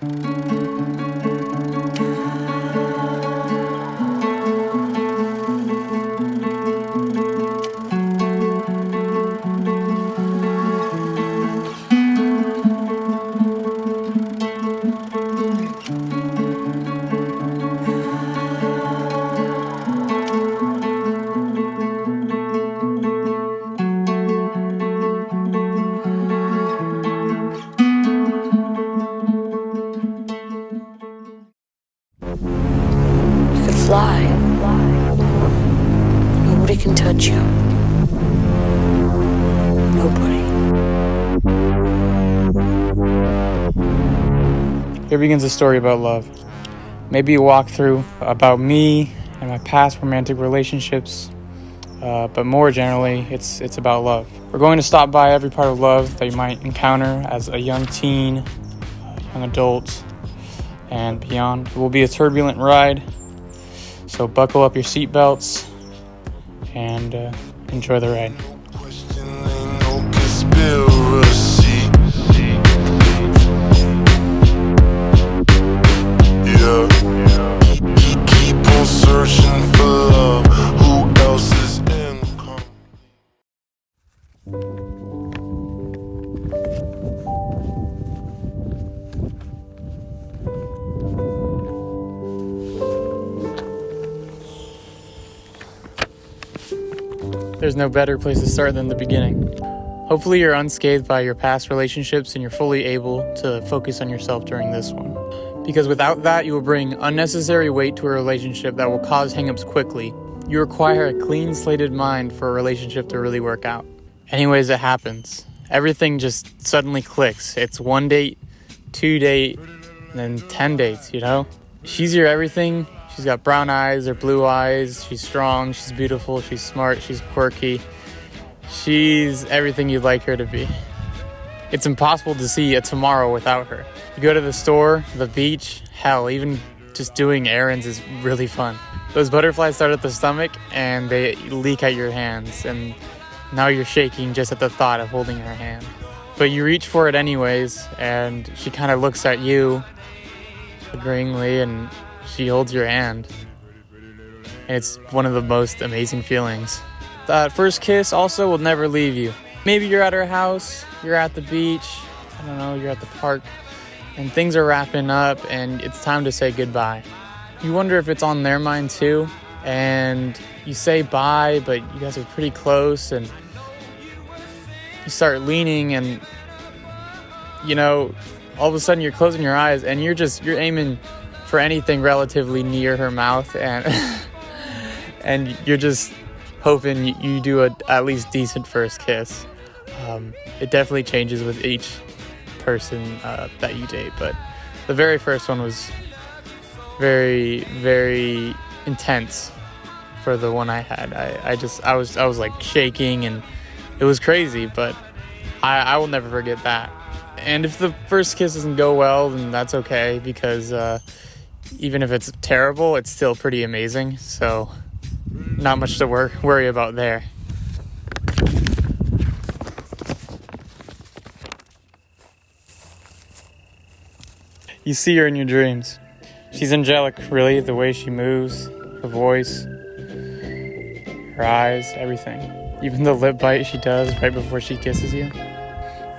You could fly. Nobody can touch you. Nobody. Here begins a story about love. Maybe a walkthrough about me and my past romantic relationships, but more generally, it's about love. We're going to stop by every part of love that you might encounter as a young teen, a young adult, and beyond. It will be a turbulent ride, so buckle up your seatbelts and enjoy the ride. There's no better place to start than the beginning. Hopefully you're unscathed by your past relationships and you're fully able to focus on yourself during this one. Because without that, you will bring unnecessary weight to a relationship that will cause hangups quickly. You require a clean-slated mind for a relationship to really work out. Anyways, it happens. Everything just suddenly clicks. It's 1 date, 2 date, and then 10 dates, you know? She's your everything. She's got brown eyes or blue eyes. She's strong, she's beautiful, she's smart, she's quirky. She's everything you'd like her to be. It's impossible to see a tomorrow without her. You go to the store, the beach, hell, even just doing errands is really fun. Those butterflies start at the stomach and they leak out your hands, and now you're shaking just at the thought of holding her hand. But you reach for it anyways, and she kind of looks at you agreeingly, and she holds your hand. And it's one of the most amazing feelings. That first kiss also will never leave you. Maybe you're at her house, you're at the beach, I don't know, you're at the park, and things are wrapping up and it's time to say goodbye. You wonder if it's on their mind too, and you say bye, but you guys are pretty close, and you start leaning, and you know, all of a sudden you're closing your eyes and you're aiming for anything relatively near her mouth, and and you're just hoping you do a at least decent first kiss. It definitely changes with each person that you date, but the very first one was very, very intense for the one I had. I was like shaking, and it was crazy, but I will never forget that. And if the first kiss doesn't go well, then that's okay, because even if it's terrible, it's still pretty amazing, so not much to worry about there. You see her in your dreams. She's angelic, really, the way she moves, her voice, her eyes, everything. Even the lip bite she does right before she kisses you.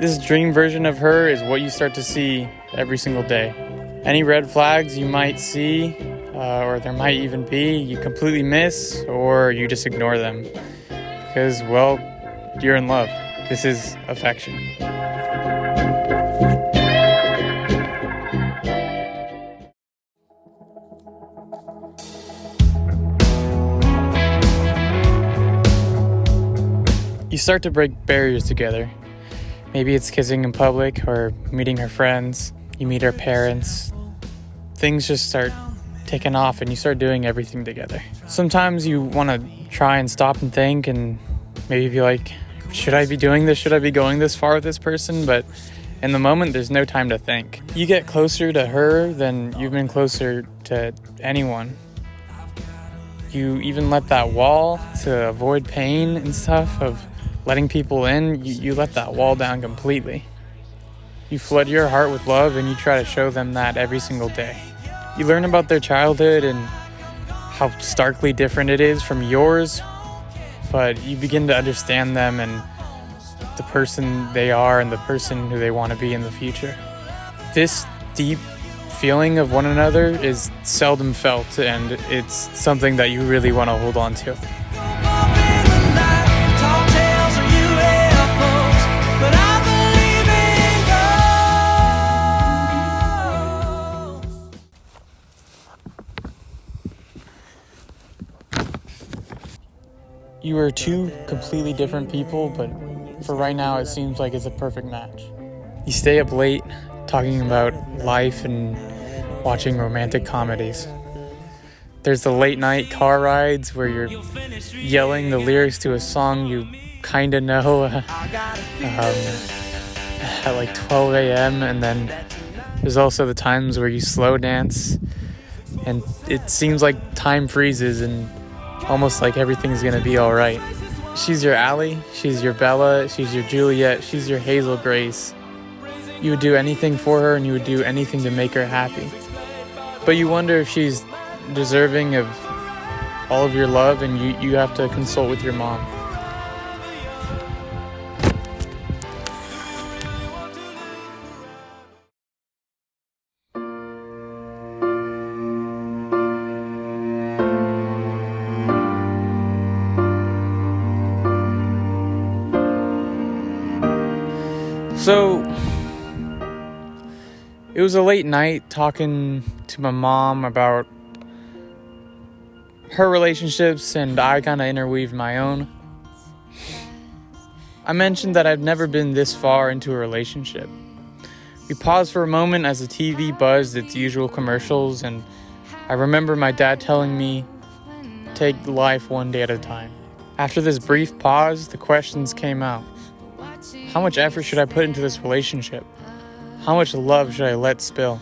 This dream version of her is what you start to see every single day. Any red flags you might see, or there might even be, you completely miss, or you just ignore them. Because, well, you're in love. This is affection. You start to break barriers together. Maybe it's kissing in public or meeting her friends. You meet her parents. Things just start taking off and you start doing everything together. Sometimes you want to try and stop and think and maybe be like, should I be doing this? Should I be going this far with this person? But in the moment, there's no time to think. You get closer to her than you've been closer to anyone. You even let that wall to avoid pain and stuff of letting people in, you let that wall down completely. You flood your heart with love and you try to show them that every single day. You learn about their childhood and how starkly different it is from yours, but you begin to understand them and the person they are and the person who they want to be in the future. This deep feeling of one another is seldom felt, and it's something that you really want to hold on to. You are two completely different people, but for right now it seems like it's a perfect match. You stay up late talking about life and watching romantic comedies. There's the late night car rides where you're yelling the lyrics to a song you kinda know at like 12 a.m. And then there's also the times where you slow dance and it seems like time freezes and almost like everything's gonna be all right. She's your Allie, she's your Bella, she's your Juliet, she's your Hazel Grace. You would do anything for her and you would do anything to make her happy. But you wonder if she's deserving of all of your love, and you have to consult with your mom. So, it was a late night talking to my mom about her relationships, and I kind of interweaved my own. I mentioned that I've never been this far into a relationship. We paused for a moment as the TV buzzed its usual commercials, and I remember my dad telling me, take life one day at a time. After this brief pause, the questions came out. How much effort should I put into this relationship? How much love should I let spill?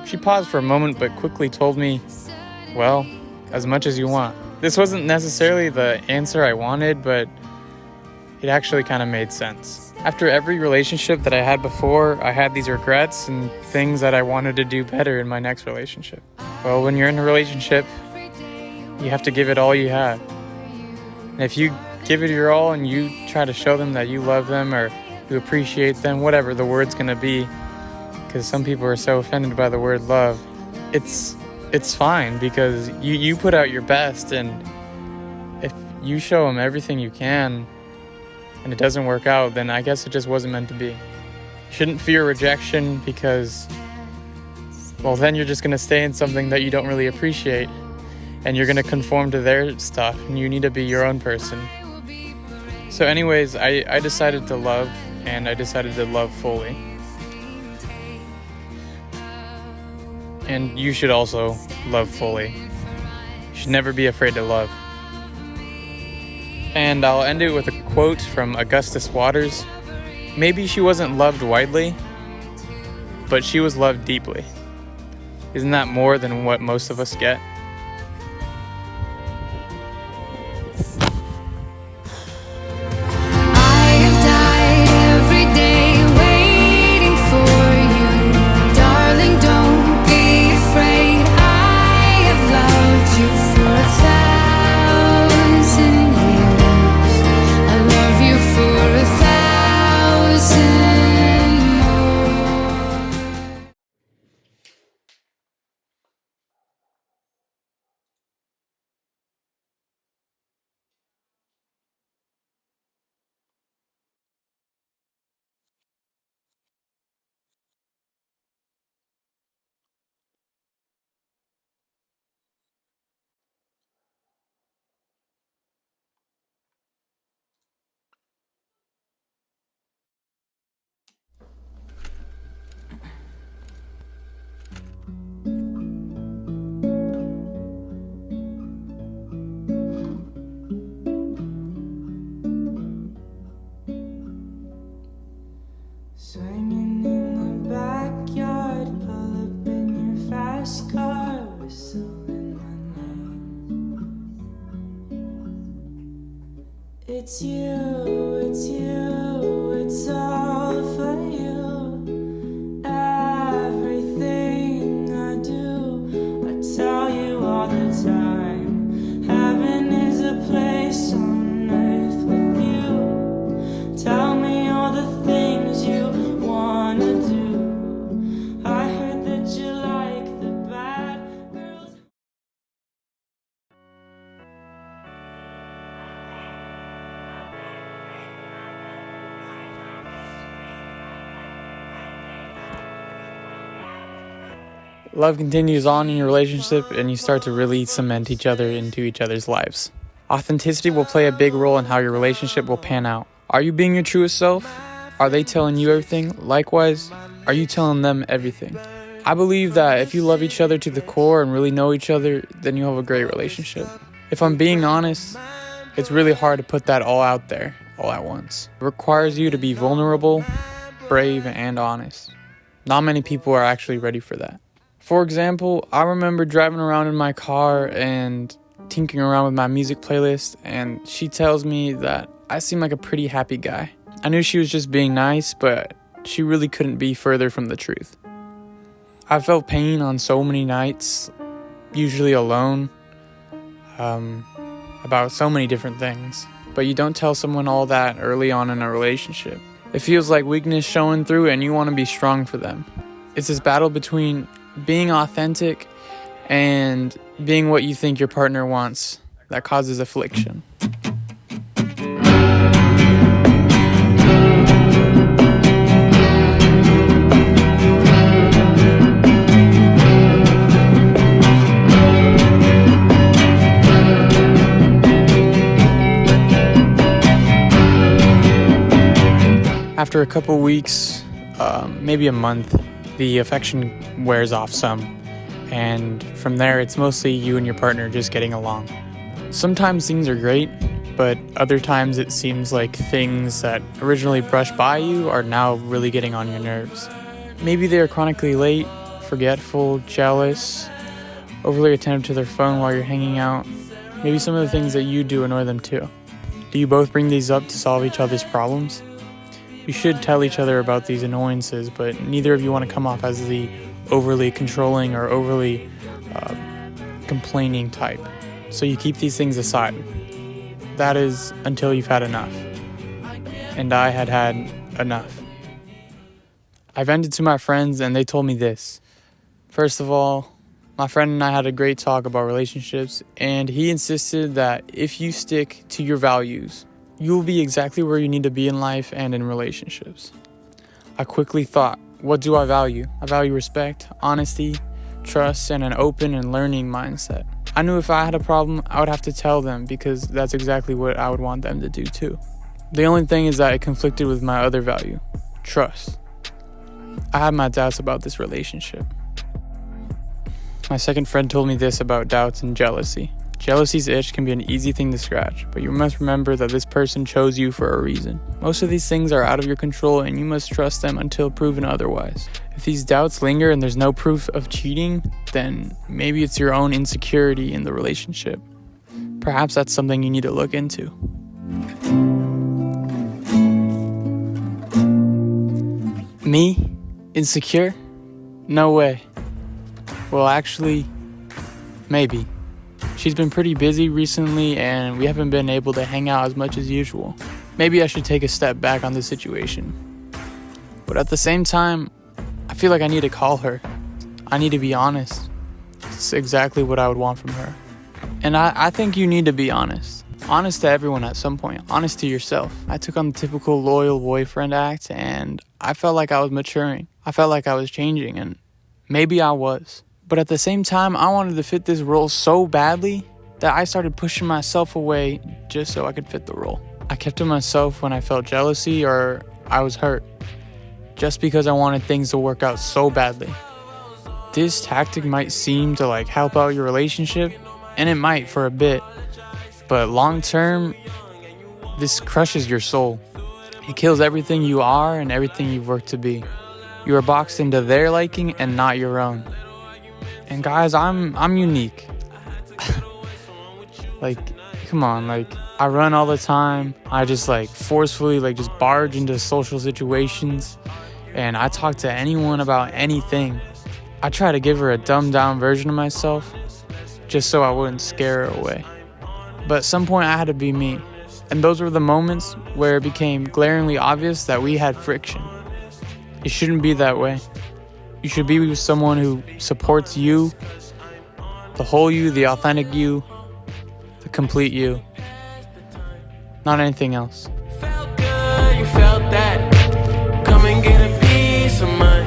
She paused for a moment but quickly told me, well, as much as you want. This wasn't necessarily the answer I wanted, but it actually kind of made sense. After every relationship that I had before, I had these regrets and things that I wanted to do better in my next relationship. Well, when you're in a relationship, you have to give it all you have. And if you give it your all and you try to show them that you love them or you appreciate them, whatever the word's gonna be, because some people are so offended by the word love, it's fine because you put out your best, and if you show them everything you can and it doesn't work out, then I guess it just wasn't meant to be. You shouldn't fear rejection because, well, then you're just gonna stay in something that you don't really appreciate and you're gonna conform to their stuff, and you need to be your own person. So anyways, I decided to love, and I decided to love fully. And you should also love fully. You should never be afraid to love. And I'll end it with a quote from Augustus Waters. Maybe she wasn't loved widely, but she was loved deeply. Isn't that more than what most of us get? Swinging in the backyard, pull up in your fast car, whistling my name. It's you, it's all for you. Love continues on in your relationship and you start to really cement each other into each other's lives. Authenticity will play a big role in how your relationship will pan out. Are you being your truest self? Are they telling you everything? Likewise, are you telling them everything? I believe that if you love each other to the core and really know each other, then you'll have a great relationship. If I'm being honest, it's really hard to put that all out there, all at once. It requires you to be vulnerable, brave, and honest. Not many people are actually ready for that. For example, I remember driving around in my car and tinkering around with my music playlist, and she tells me that I seem like a pretty happy guy. I knew she was just being nice, but she really couldn't be further from the truth. I felt pain on so many nights, usually alone, about so many different things. But you don't tell someone all that early on in a relationship. It feels like weakness showing through and you want to be strong for them. It's this battle between being authentic and being what you think your partner wants that causes affliction. After a couple weeks, maybe a month, the affection wears off some. And from there, it's mostly you and your partner just getting along. Sometimes things are great, but other times it seems like things that originally brushed by you are now really getting on your nerves. Maybe they're chronically late, forgetful, jealous, overly attentive to their phone while you're hanging out. Maybe some of the things that you do annoy them too. Do you both bring these up to solve each other's problems? You should tell each other about these annoyances, but neither of you want to come off as the overly controlling or overly complaining type. So you keep these things aside. That is until you've had enough. And I had had enough. I vented to my friends and they told me this. First of all, my friend and I had a great talk about relationships, and he insisted that if you stick to your values, you will be exactly where you need to be in life and in relationships. I quickly thought, what do I value? I value respect, honesty, trust, and an open and learning mindset. I knew if I had a problem, I would have to tell them because that's exactly what I would want them to do too. The only thing is that it conflicted with my other value, trust. I had my doubts about this relationship. My second friend told me this about doubts and jealousy. Jealousy's itch can be an easy thing to scratch, but you must remember that this person chose you for a reason. Most of these things are out of your control and you must trust them until proven otherwise. If these doubts linger and there's no proof of cheating, then maybe it's your own insecurity in the relationship. Perhaps that's something you need to look into. Me? Insecure? No way. Well, actually, maybe. She's been pretty busy recently and we haven't been able to hang out as much as usual. Maybe I should take a step back on this situation. But at the same time, I feel like I need to call her. I need to be honest. It's exactly what I would want from her. And I think you need to be honest. Honest to everyone at some point. Honest to yourself. I took on the typical loyal boyfriend act and I felt like I was maturing. I felt like I was changing, and maybe I was. But at the same time, I wanted to fit this role so badly that I started pushing myself away just so I could fit the role. I kept to myself when I felt jealousy or I was hurt, just because I wanted things to work out so badly. This tactic might seem to help out your relationship, and it might for a bit, but long term, this crushes your soul. It kills everything you are and everything you've worked to be. You are boxed into their liking and not your own. And guys, I'm unique. Come on, I run all the time. I just forcefully just barge into social situations, and I talk to anyone about anything. I try to give her a dumbed down version of myself just so I wouldn't scare her away. But at some point I had to be me, and those were the moments where it became glaringly obvious that we had friction. It shouldn't be that way. You should be with someone who supports you, the whole you, the authentic you, the complete you, not anything else. Felt good, you felt that. Come and get a piece of mine.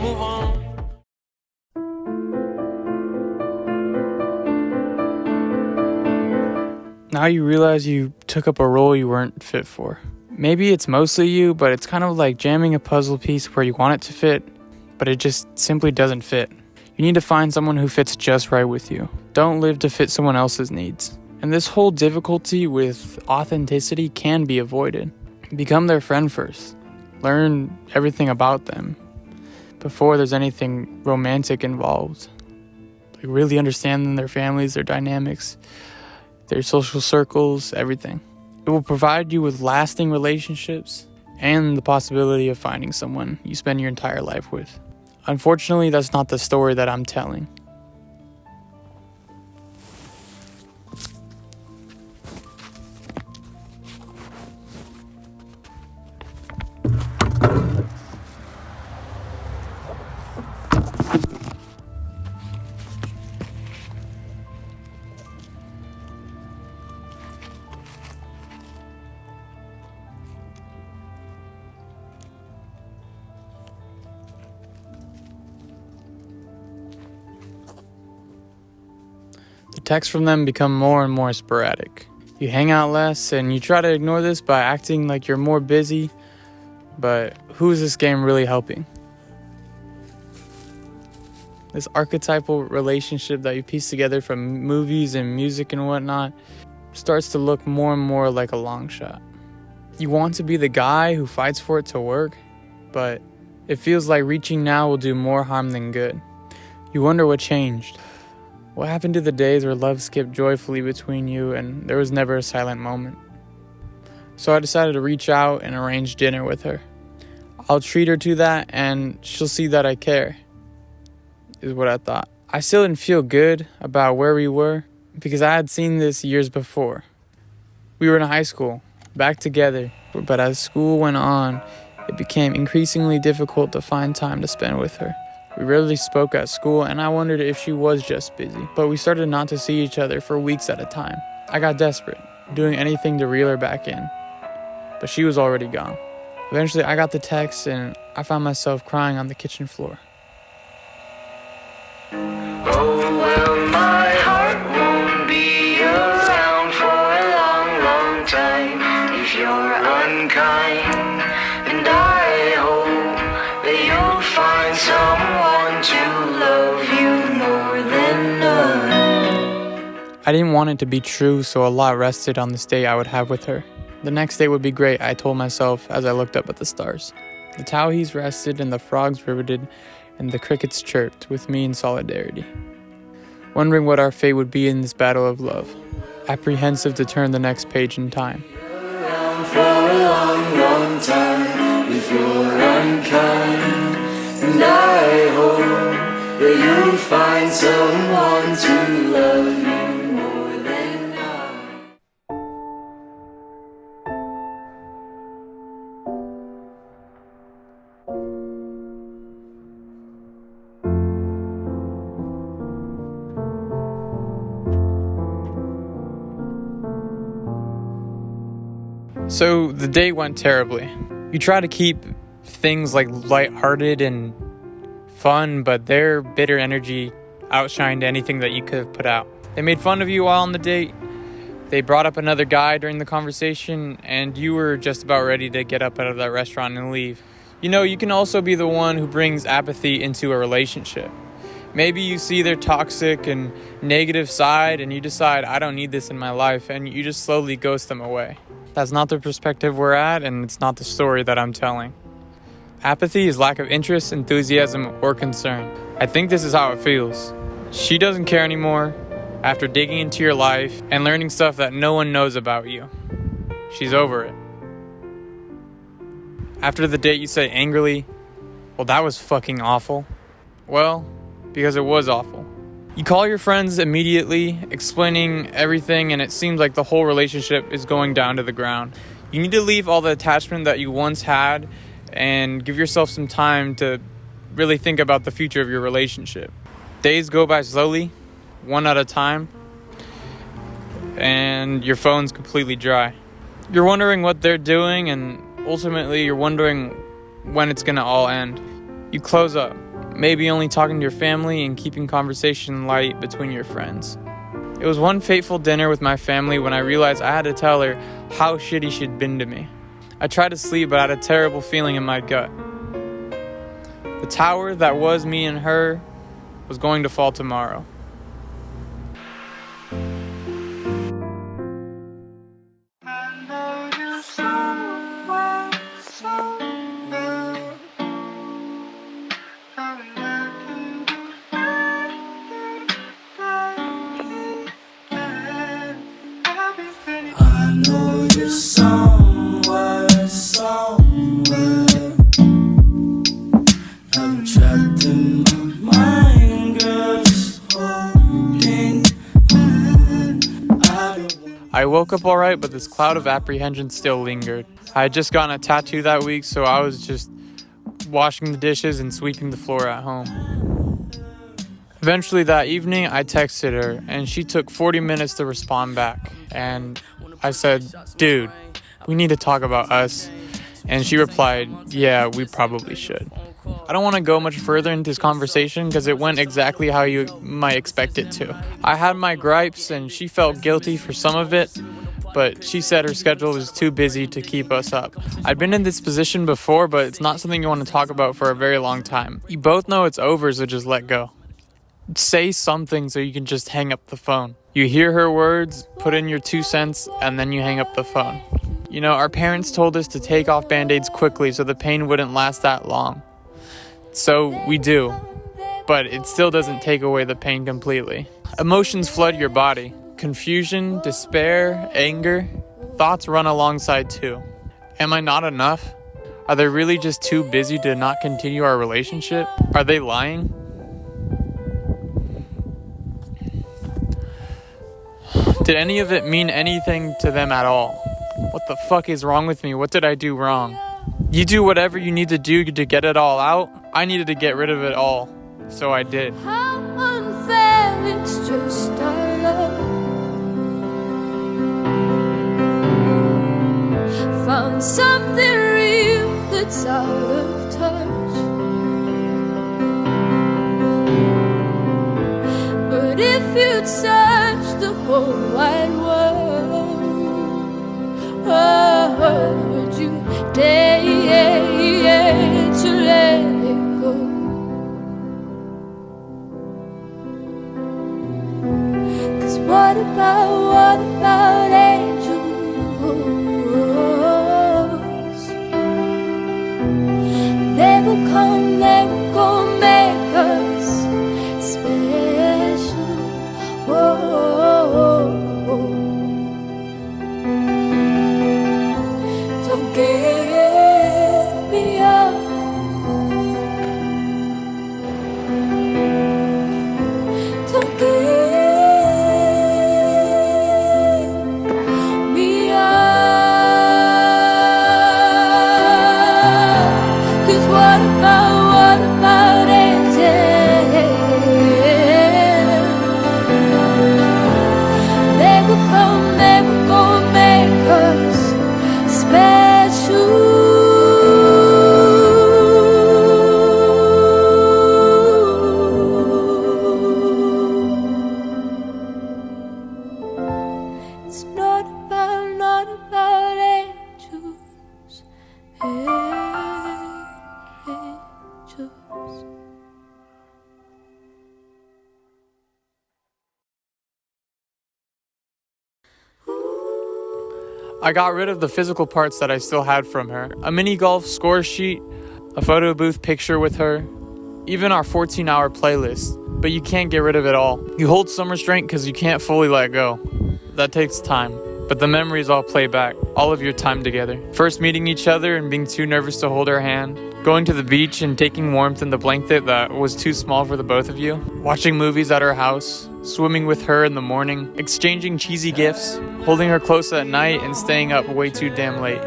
Move on. Now you realize you took up a role you weren't fit for. Maybe it's mostly you, but it's kind of like jamming a puzzle piece where you want it to fit, but it just simply doesn't fit. You need to find someone who fits just right with you. Don't live to fit someone else's needs. And this whole difficulty with authenticity can be avoided. Become their friend first. Learn everything about them before there's anything romantic involved. Like really understand them, their families, their dynamics, their social circles, everything. It will provide you with lasting relationships and the possibility of finding someone you spend your entire life with. Unfortunately, that's not the story that I'm telling. The texts from them become more and more sporadic. You hang out less and you try to ignore this by acting like you're more busy, but who is this game really helping? This archetypal relationship that you piece together from movies and music and whatnot starts to look more and more like a long shot. You want to be the guy who fights for it to work, but it feels like reaching now will do more harm than good. You wonder what changed. What happened to the days where love skipped joyfully between you and there was never a silent moment? So I decided to reach out and arrange dinner with her. I'll treat her to that and she'll see that I care, is what I thought. I still didn't feel good about where we were because I had seen this years before. We were in high school, back together, but as school went on, it became increasingly difficult to find time to spend with her. We rarely spoke at school, and I wondered if she was just busy. But we started not to see each other for weeks at a time. I got desperate, doing anything to reel her back in. But she was already gone. Eventually, I got the text, and I found myself crying on the kitchen floor. Oh, well, my heart won't be around for a long, long time if you're unkind. And I hope that you'll find someone to love you more than none. I didn't want it to be true, so a lot rested on this date I would have with her. The next day would be great, I told myself as I looked up at the stars. The towhees rested and the frogs riveted and the crickets chirped with me in solidarity. Wondering what our fate would be in this battle of love. Apprehensive to turn the next page in time. Around for a long, long time if you're unkind. And I hope that you'll find someone to love you more than I. So the day went terribly. You try to keep things like lighthearted and fun, but their bitter energy outshined anything that you could have put out. They made fun of you while on the date. They brought up another guy during the conversation, and you were just about ready to get up out of that restaurant and leave. You know, you can also be the one who brings apathy into a relationship. Maybe you see their toxic and negative side and you decide, I don't need this in my life, and you just slowly ghost them away. That's not the perspective we're at, and it's not the story that I'm telling. Apathy is lack of interest, enthusiasm, or concern. I think this is how it feels. She doesn't care anymore after digging into your life and learning stuff that no one knows about you. She's over it. After the date, you say angrily, well, that was fucking awful. Well, because it was awful. You call your friends immediately, explaining everything, and it seems like the whole relationship is going down to the ground. You need to leave all the attachment that you once had and give yourself some time to really think about the future of your relationship. Days go by slowly, one at a time, and your phone's completely dry. You're wondering what they're doing, and ultimately you're wondering when it's gonna all end. You close up, maybe only talking to your family and keeping conversation light between your friends. It was one fateful dinner with my family when I realized I had to tell her how shitty she'd been to me. I tried to sleep, but I had a terrible feeling in my gut. The tower that was me and her was going to fall tomorrow. I know you're somewhere. I'm trapped in my mind, girl, just holding on. I woke up alright, but this cloud of apprehension still lingered. I had just gotten a tattoo that week, so I was just washing the dishes and sweeping the floor at home. Eventually that evening, I texted her, and she took 40 minutes to respond back. And I said, dude, we need to talk about us. And she replied, yeah, we probably should. I don't want to go much further into this conversation because it went exactly how you might expect it to. I had my gripes and she felt guilty for some of it, but she said her schedule was too busy to keep us up. I'd been in this position before, but it's not something you want to talk about for a very long time. You both know it's over, so just let go. Say something so you can just hang up the phone. You hear her words, put in your 2 cents, and then you hang up the phone. You know, our parents told us to take off band-aids quickly so the pain wouldn't last that long. So we do, but it still doesn't take away the pain completely. Emotions flood your body. Confusion, despair, anger, thoughts run alongside too. Am I not enough? Are they really just too busy to not continue our relationship? Are they lying? Did any of it mean anything to them at all? What the fuck is wrong with me? What did I do wrong? You do whatever you need to do to get it all out. I needed to get rid of it all, so I did. How unfair, it's just our love. Found something real that's out of touch. But if you'd search the whole wide world, would you dare to let it go? 'Cause what about angels? They will come, they will go make us special. Don't give me up. Don't give me up. 'Cause what about angels? They will come, they will go make us special. It's not about angels, angels. I got rid of the physical parts that I still had from her. A mini golf score sheet, a photo booth picture with her, even our 14-hour playlist. But you can't get rid of it all. You hold some restraint because you can't fully let go. That takes time. But the memories all play back, all of your time together. First meeting each other and being too nervous to hold her hand. Going to the beach and taking warmth in the blanket that was too small for the both of you. Watching movies at her house. Swimming with her in the morning. Exchanging cheesy gifts. Holding her close at night and staying up way too damn late.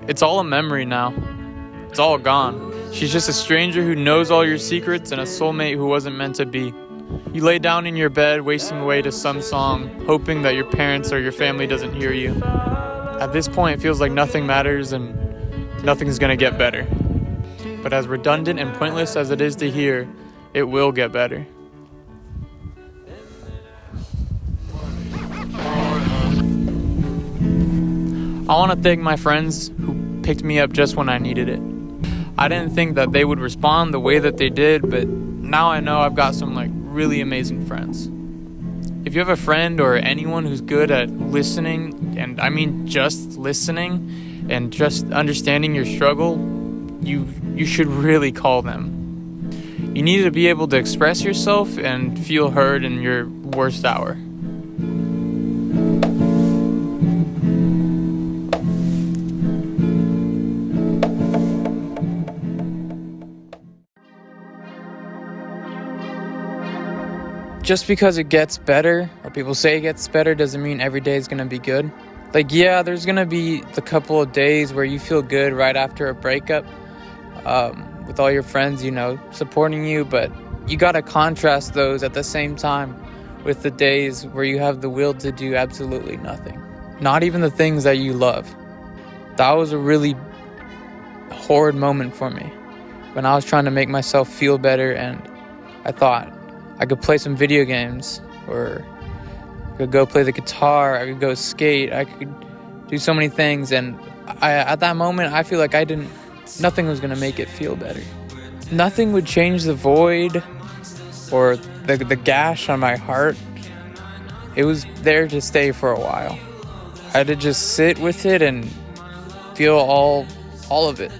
It's all a memory now. It's all gone. She's just a stranger who knows all your secrets and a soulmate who wasn't meant to be. You lay down in your bed, wasting away to some song, hoping that your parents or your family doesn't hear you. At this point, it feels like nothing matters and nothing's gonna get better. But as redundant and pointless as it is to hear, it will get better. I want to thank my friends who picked me up just when I needed it. I didn't think that they would respond the way that they did, but now I know I've got some really amazing friends. If you have a friend or anyone who's good at listening, and I mean just listening and just understanding your struggle, you should really call them. You need to be able to express yourself and feel heard in your worst hour. Just because it gets better, or people say it gets better, doesn't mean every day is going to be good. Yeah, there's going to be the couple of days where you feel good right after a breakup, with all your friends, supporting you, but you got to contrast those at the same time with the days where you have the will to do absolutely nothing. Not even the things that you love. That was a really horrid moment for me when I was trying to make myself feel better, and I thought I could play some video games, or I could go play the guitar, I could go skate, I could do so many things, and at that moment I feel like nothing was going to make it feel better. Nothing would change the void or the gash on my heart. It was there to stay for a while. I had to just sit with it and feel all of it.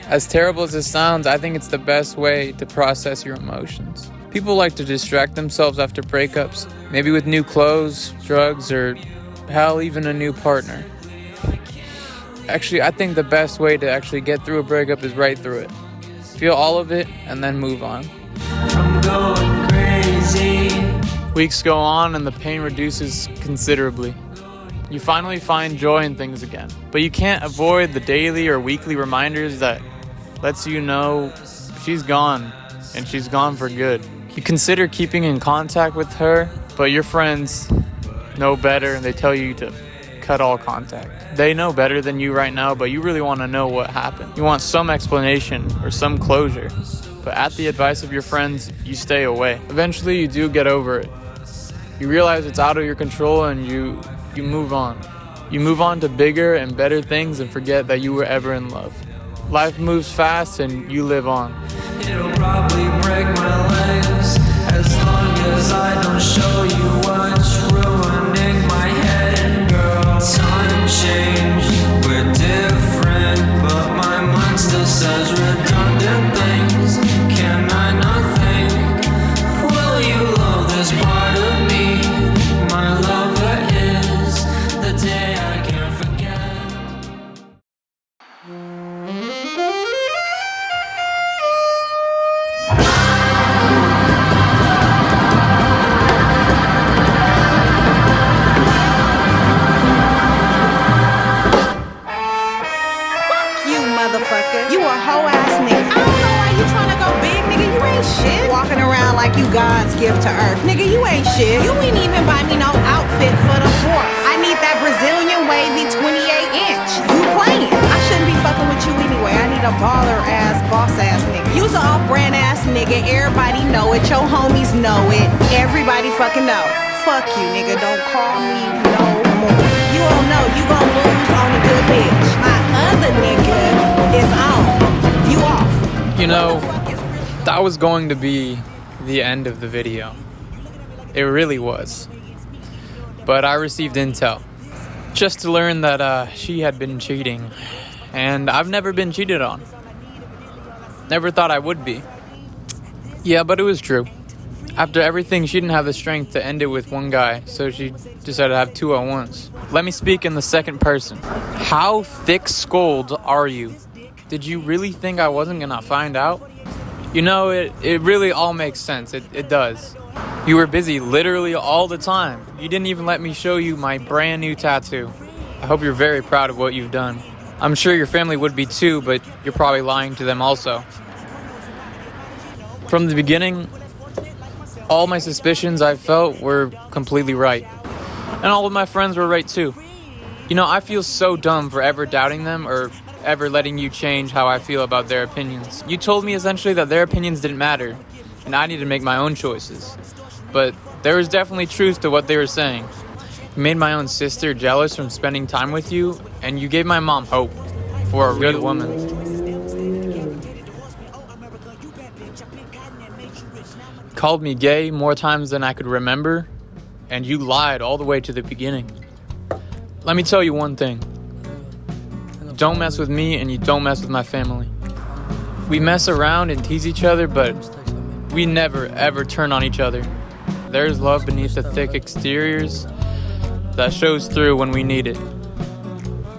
As terrible as it sounds, I think it's the best way to process your emotions. People like to distract themselves after breakups, maybe with new clothes, drugs, or hell, even a new partner. Actually, I think the best way to actually get through a breakup is right through it. Feel all of it and then move on. From going crazy. Weeks go on and the pain reduces considerably. You finally find joy in things again, but you can't avoid the daily or weekly reminders that lets you know she's gone, and she's gone for good. You consider keeping in contact with her, but your friends know better and they tell you to cut all contact. They know better than you right now, but you really want to know what happened. You want some explanation or some closure, but at the advice of your friends, you stay away. Eventually, you do get over it. You realize it's out of your control and you move on. You move on to bigger and better things and forget that you were ever in love. Life moves fast and you live on. It'll probably break my legs as long as I don't show you what's ruining my head, girl. Time changed, we're different, but my mind still says redundant things. Can I not think? Will you love this part of me? My lover is the day I can't forget. You a hoe ass nigga. I don't know why you tryna go big, nigga. You ain't shit. Walking around like you God's gift to earth. Nigga, you ain't shit. You ain't even buy me no outfit for the 4th. I need that Brazilian wavy 28-inch. You playing. I shouldn't be fucking with you anyway. I need a baller ass, boss ass nigga. You's a off-brand ass nigga. Everybody know it. Your homies know it. Everybody fucking know. Fuck you, nigga. Don't call me no more. You don't know. You gon' lose on a good bitch. My other nigga is on. You off. That was going to be the end of the video. It really was. But I received intel. Just to learn that she had been cheating. And I've never been cheated on. Never thought I would be. Yeah, but it was true. After everything, she didn't have the strength to end it with one guy, so she decided to have two at once. Let me speak in the second person. How thick-skulled are you? Did you really think I wasn't gonna find out? It really all makes sense. It does. You were busy literally all the time. You didn't even let me show you my brand new tattoo. I hope you're very proud of what you've done. I'm sure your family would be too, but you're probably lying to them also. From the beginning, all my suspicions I felt were completely right. And all of my friends were right too. I feel so dumb for ever doubting them or ever letting you change how I feel about their opinions. You told me essentially that their opinions didn't matter, and I needed to make my own choices. But there was definitely truth to what they were saying. You made my own sister jealous from spending time with you, And you gave my mom hope for a good woman. Called me gay more times than I could remember, and you lied all the way to the beginning. Let me tell you one thing. You don't mess with me and you don't mess with my family. We mess around and tease each other, but we never ever turn on each other. There's love beneath the thick exteriors that shows through when we need it.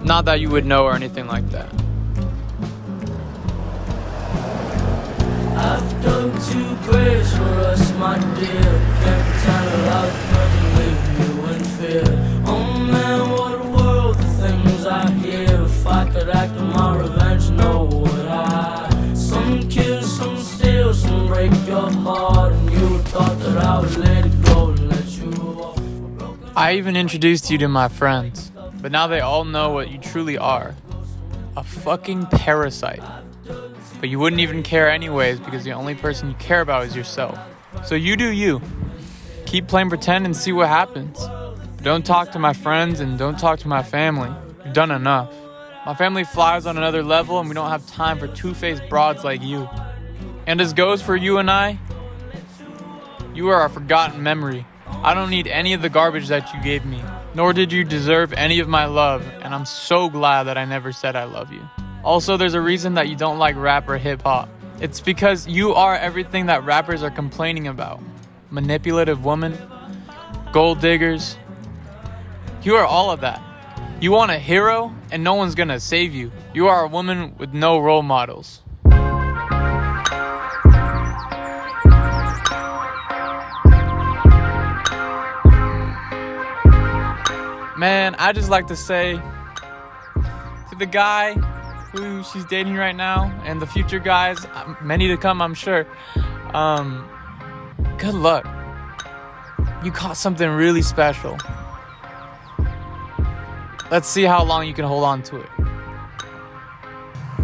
Not that you would know or anything like that. I've dug 2 graves for us, my dear. Can't pretend a life doesn't leave you in fear. Oh man, what a world, the things I hear. If I could act on my revenge, no would I? Some kill, some steal, some break your heart, and you thought that I would let it go and let you walk. I even introduced you to my friends, but now they all know what you truly are. A fucking parasite. But you wouldn't even care anyways because the only person you care about is yourself. So you do you. Keep playing pretend and see what happens. Don't talk to my friends and don't talk to my family. You've done enough. My family flies on another level and we don't have time for two-faced broads like you. And as goes for you and I, you are a forgotten memory. I don't need any of the garbage that you gave me, nor did you deserve any of my love, and I'm so glad that I never said I love you. Also, there's a reason that you don't like rap or hip-hop. It's because you are everything that rappers are complaining about. Manipulative women, gold diggers. You are all of that. You want a hero, and no one's gonna save you. You are a woman with no role models. Man, I just like to say to the guy who she's dating right now, and the future guys, many to come, I'm sure, good luck. You caught something really special. Let's see how long you can hold on to it.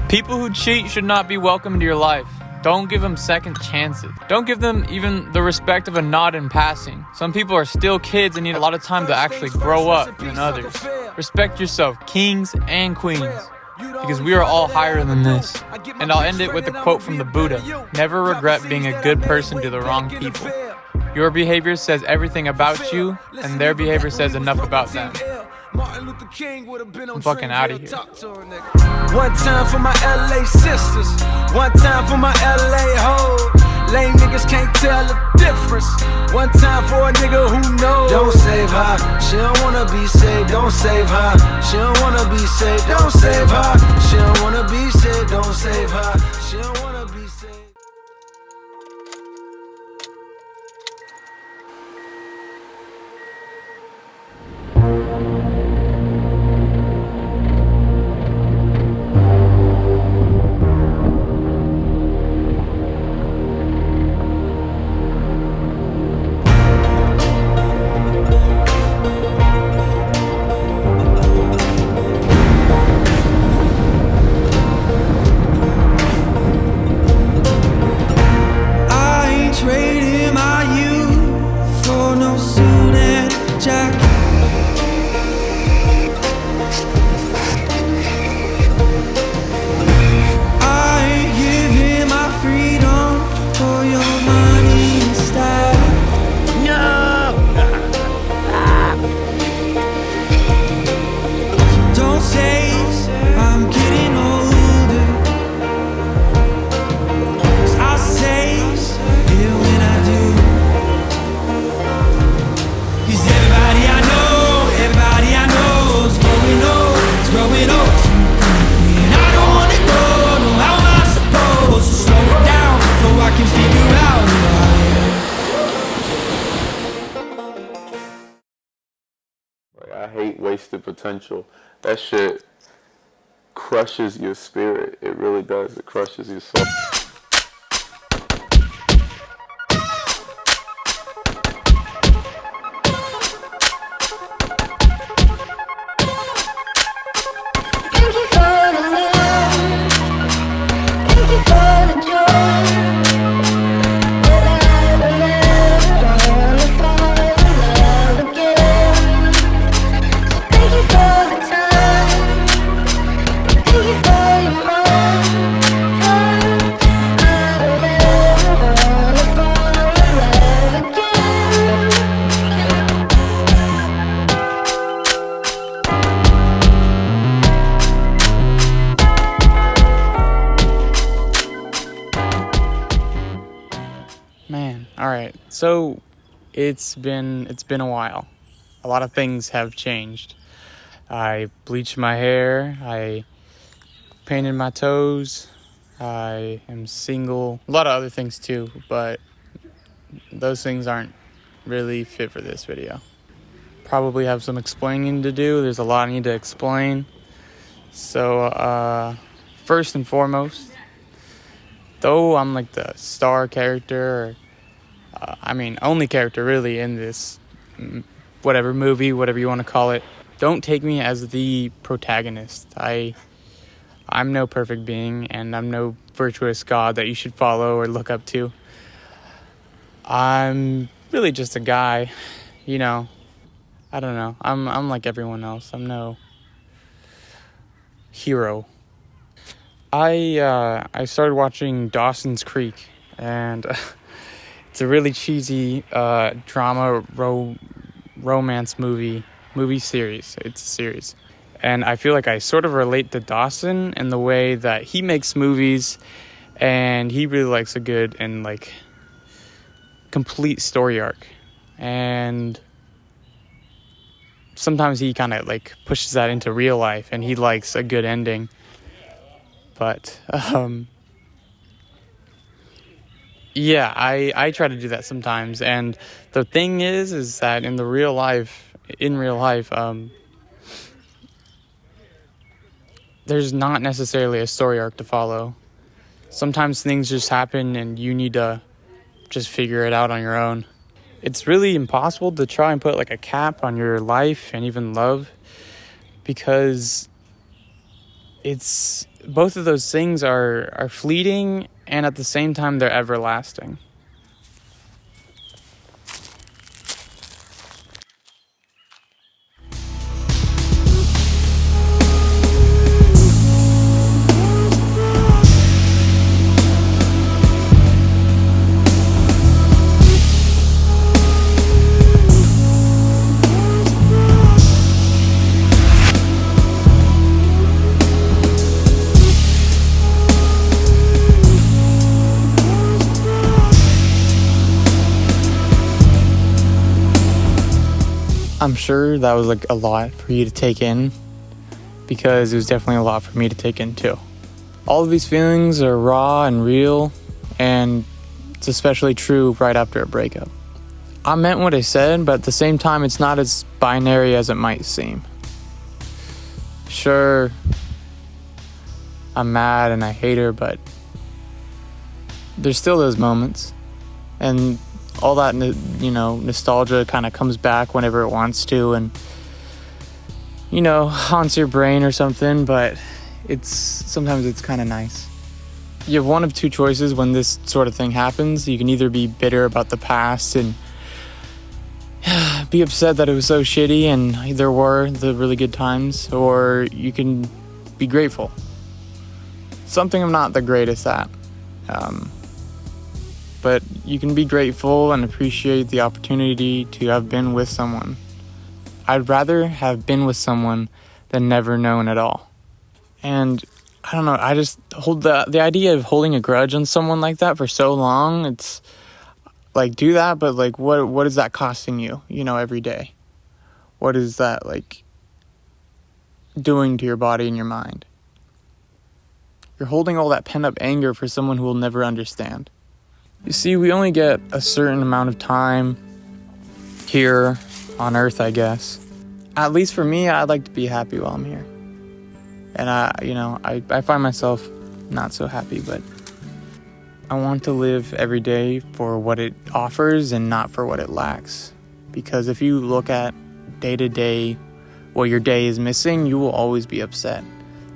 People who cheat should not be welcome into your life. Don't give them second chances. Don't give them even the respect of a nod in passing. Some people are still kids and need a lot of time to actually grow up than others. Respect yourself, kings and queens, because we are all higher than this. And I'll end it with a quote from the Buddha. Never regret being a good person to the wrong people. Your behavior says everything about you, and their behavior says enough about them. I'm fucking out of here. One time for my LA sisters, one time for my LA hoes. Lame niggas can't tell the difference. One time for a nigga who knows. Don't save her, she don't wanna be saved. Don't save her, she don't wanna be saved. Don't save her, she don't wanna be saved. Don't save her, she don't wanna be saved. I hate wasted potential. That shit crushes your spirit. It really does. It crushes your soul. So it's been a while. A lot of things have changed. I bleached my hair, I painted my toes, I am single, a lot of other things too, but those things aren't really fit for this video. Probably have some explaining to do. There's a lot I need to explain. So first and foremost, though I'm like the star character, only character really in this whatever movie, whatever you want to call it, don't take me as the protagonist. I'm no perfect being, and I'm no virtuous god that you should follow or look up to. I'm really just a guy, I don't know. I'm like everyone else. I'm no hero. I started watching Dawson's Creek, and it's a really cheesy drama romance movie series. It's a series. And I feel like I sort of relate to Dawson in the way that he makes movies and he really likes a good and like complete story arc. And sometimes he kind of like pushes that into real life and he likes a good ending. But yeah, I try to do that sometimes. And the thing is that in real life, there's not necessarily a story arc to follow. Sometimes things just happen and you need to just figure it out on your own. It's really impossible to try and put like a cap on your life and even love, because it's both of those things are fleeting and at the same time they're everlasting. I'm sure that was like a lot for you to take in, because it was definitely a lot for me to take in too. All of these feelings are raw and real, and it's especially true right after a breakup. I meant what I said, but at the same time, it's not as binary as it might seem. Sure, I'm mad and I hate her, but there's still those moments, and all that, nostalgia kind of comes back whenever it wants to and, haunts your brain or something, but sometimes it's kind of nice. You have one of two choices when this sort of thing happens. You can either be bitter about the past and be upset that it was so shitty and there were the really good times, or you can be grateful. Something I'm not the greatest at. But you can be grateful and appreciate the opportunity to have been with someone. I'd rather have been with someone than never known at all. And I don't know, I just hold the idea of holding a grudge on someone like that for so long. It's like, do that, but like what is that costing you, every day? What is that like doing to your body and your mind? You're holding all that pent up anger for someone who will never understand. You see, we only get a certain amount of time here on Earth, I guess. At least for me, I'd like to be happy while I'm here. And I find myself not so happy, but I want to live every day for what it offers and not for what it lacks. Because if you look at day to day what your day is missing, you will always be upset.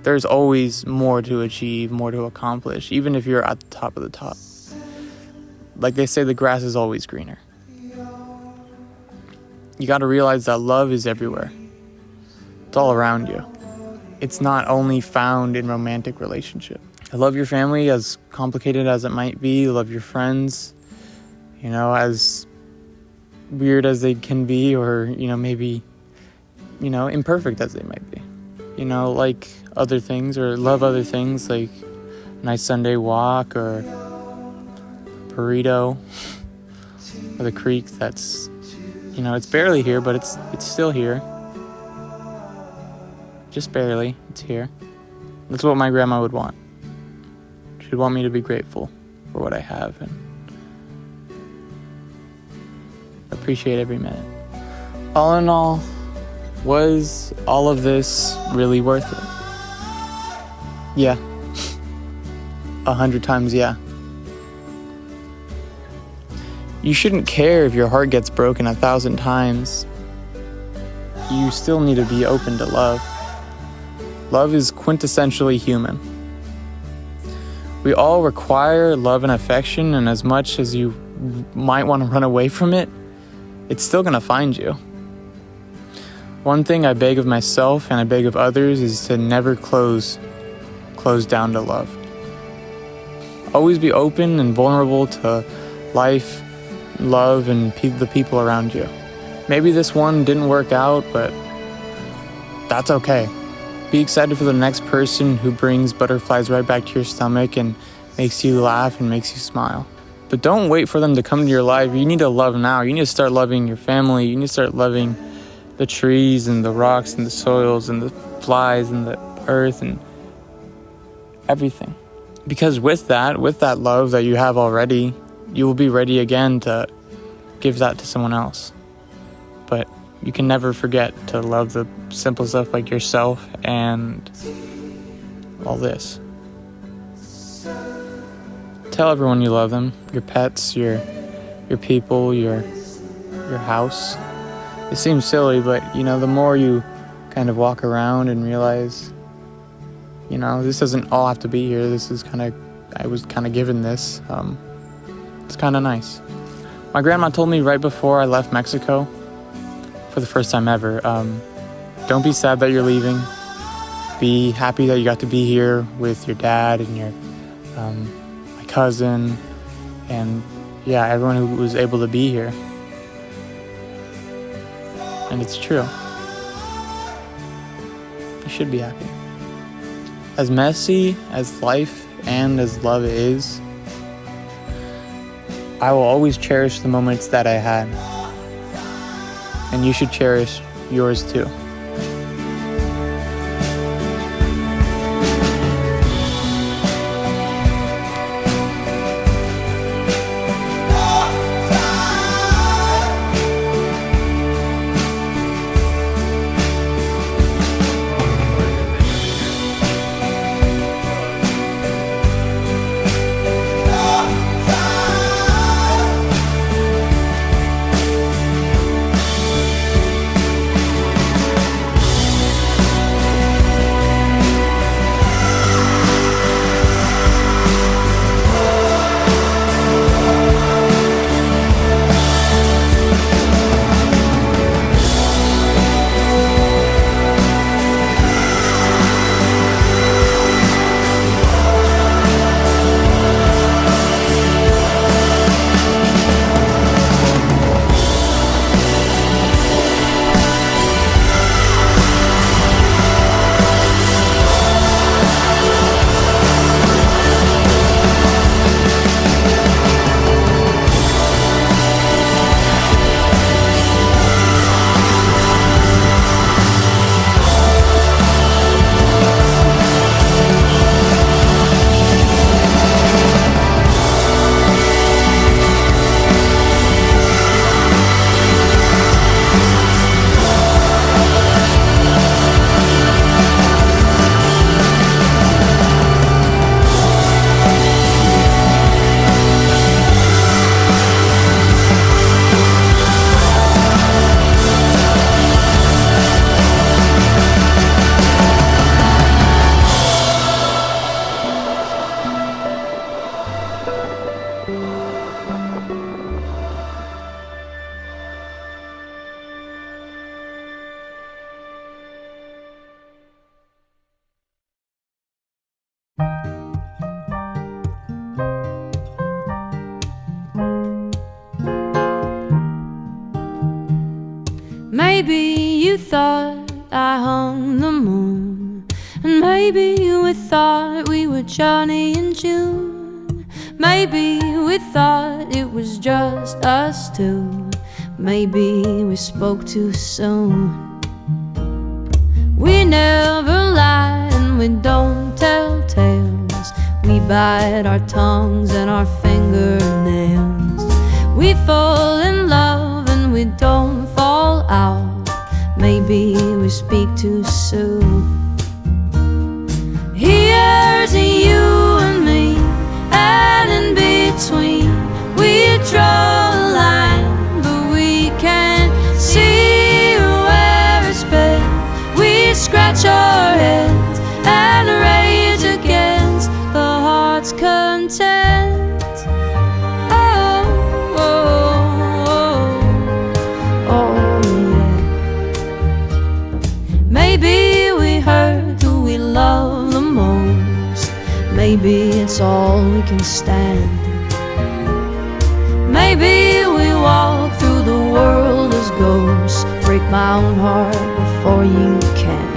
There's always more to achieve, more to accomplish, even if you're at the top of the top. Like they say, the grass is always greener. You got to realize that love is everywhere. It's all around you. It's not only found in romantic relationship. I love your family, as complicated as it might be. Love your friends, as weird as they can be, or, maybe, imperfect as they might be. Like other things, or love other things, like a nice Sunday walk, or burrito, or the creek that's, it's barely here, but it's still here. Just barely, it's here. That's what my grandma would want. She'd want me to be grateful for what I have and appreciate every minute. All in all, was all of this really worth it? Yeah. 100 times yeah. You shouldn't care if your heart gets broken 1,000 times. You still need to be open to love. Love is quintessentially human. We all require love and affection, and as much as you might want to run away from it, it's still going to find you. One thing I beg of myself and I beg of others is to never close down to love. Always be open and vulnerable to life, love, and the people around you. Maybe this one didn't work out, but that's okay. Be excited for the next person who brings butterflies right back to your stomach and makes you laugh and makes you smile. But don't wait for them to come to your life. You need to love now. You need to start loving your family. You need to start loving the trees and the rocks and the soils and the flies and the earth and everything. Because with that love that you have already, you will be ready again to give that to someone else. But you can never forget to love the simple stuff like yourself and all this. Tell everyone you love them, your pets, your people, your house. It seems silly, but the more you kind of walk around and realize, this doesn't all have to be here. This is I was kind of given this. It's kind of nice. My grandma told me right before I left Mexico, for the first time ever, don't be sad that you're leaving. Be happy that you got to be here with your dad and your my cousin and everyone who was able to be here. And it's true. You should be happy. As messy as life and as love is, I will always cherish the moments that I had. And you should cherish yours too. Maybe you thought I hung the moon, and maybe we thought we were Johnny and June. Maybe we thought it was just us two. Maybe we spoke too soon. We never lie and we don't tell tales. We bite our tongues and our fingernails. We fall in love and we don't fall out. Maybe we speak too soon. Here's you and me, and in between we draw a line, but we can't see where it's been. We scratch our heads and rage against the heart's content. Oh, oh, oh, oh, yeah. Maybe we hurt who we love the most. Maybe it's all we can stand. Maybe we walk through the world as ghosts. Break my own heart before you can.